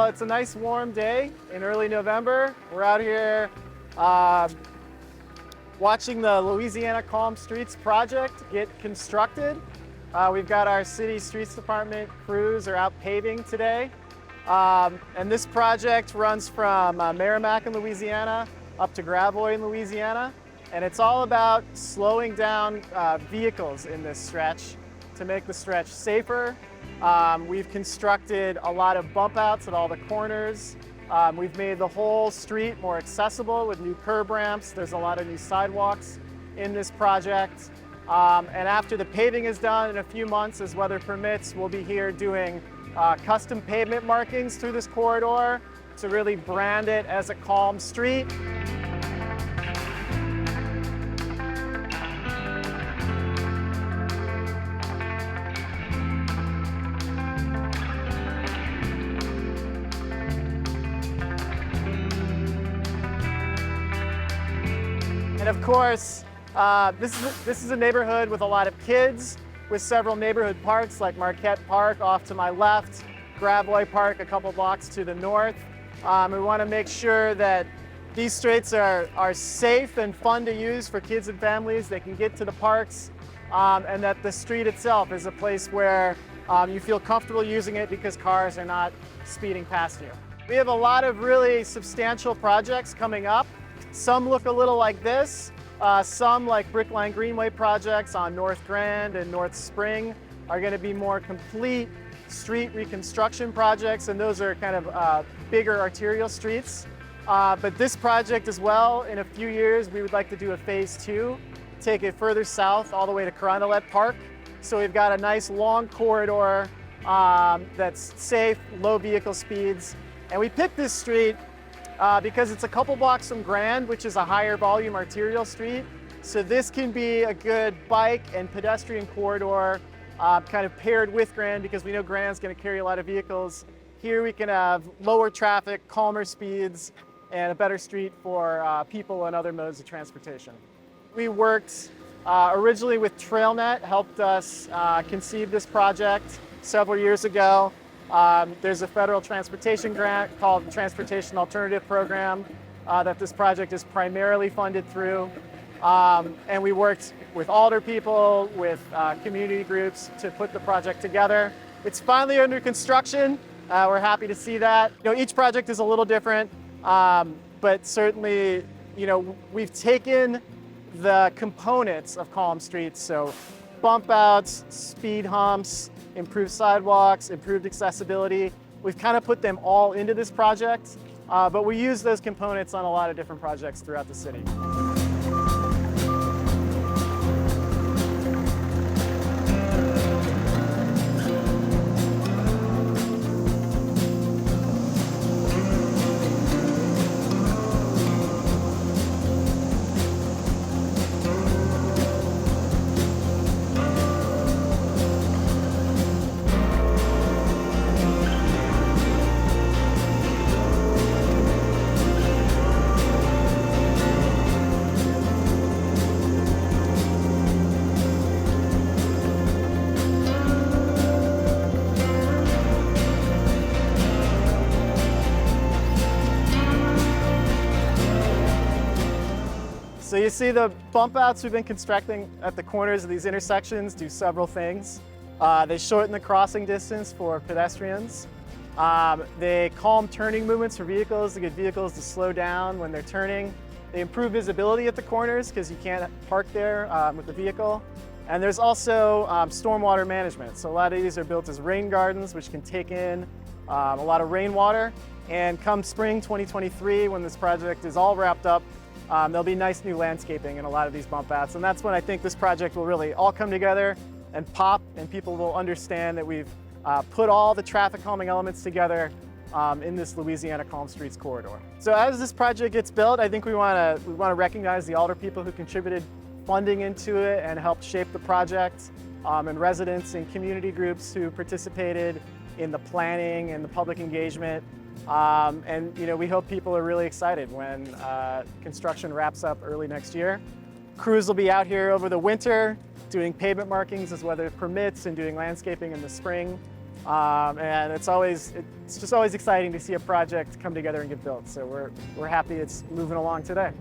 it's a nice warm day in early November. We're out here watching the Louisiana Calm Streets Project get constructed. We've got our city streets department crews are out paving today. And this project runs from Merrimack in Louisiana up to Gravois in Louisiana. And it's all about slowing down vehicles in this stretch to make the stretch safer. We've constructed a lot of bump outs at all the corners. We've made the whole street more accessible with new curb ramps. There's a lot of new sidewalks in this project. And after the paving is done in a few months, as weather permits, we'll be here doing custom pavement markings through this corridor to really brand it as a calm street. And of course, this is a neighborhood with a lot of kids, with several neighborhood parks like Marquette Park off to my left, Gravois Park a couple blocks to the north. We want to make sure that these streets are safe and fun to use for kids and families. They can get to the parks, and that the street itself is a place where you feel comfortable using it because cars are not speeding past you. We have a lot of really substantial projects coming up. Some look a little like this. Some, like Brickline Greenway projects on North Grand and North Spring, are going to be more complete street reconstruction projects, and those are kind of bigger arterial streets. But this project as well, in a few years, we would like to do a phase 2, take it further south all the way to Carondelet Park. So we've got a nice long corridor that's safe, low vehicle speeds. And we picked this street because it's a couple blocks from Grand, which is a higher volume arterial street. So this can be a good bike and pedestrian corridor kind of paired with Grand, because we know Grand's going to carry a lot of vehicles. Here we can have lower traffic, calmer speeds, and a better street for people and other modes of transportation. We worked originally with TrailNet, helped us conceive this project several years ago. There's a federal transportation grant called the Transportation Alternative Program that this project is primarily funded through. And we worked with alder people, with community groups to put the project together. It's finally under construction. We're happy to see that. You know, each project is a little different, but certainly, you know, we've taken the components of Calm Streets, so bump outs, speed humps, improved sidewalks, improved accessibility. We've kind of put them all into this project, but we use those components on a lot of different projects throughout the city. So you see the bump outs we've been constructing at the corners of these intersections do several things. They shorten the crossing distance for pedestrians. They calm turning movements for vehicles to get vehicles to slow down when they're turning. They improve visibility at the corners because you can't park there with the vehicle. And there's also stormwater management. So a lot of these are built as rain gardens, which can take in a lot of rainwater. And come spring 2023, when this project is all wrapped up, there'll be nice new landscaping in a lot of these bump outs. And that's when I think this project will really all come together and pop, and people will understand that we've put all the traffic calming elements together in this Louisiana Calm Streets corridor. So as this project gets built, I think we want to recognize the alder people who contributed funding into it and helped shape the project, and residents and community groups who participated in the planning and the public engagement. And you know, we hope people are really excited when construction wraps up early next year. Crews will be out here over the winter doing pavement markings as weather permits and doing landscaping in the spring. And it's just always exciting to see a project come together and get built. So we're happy it's moving along today.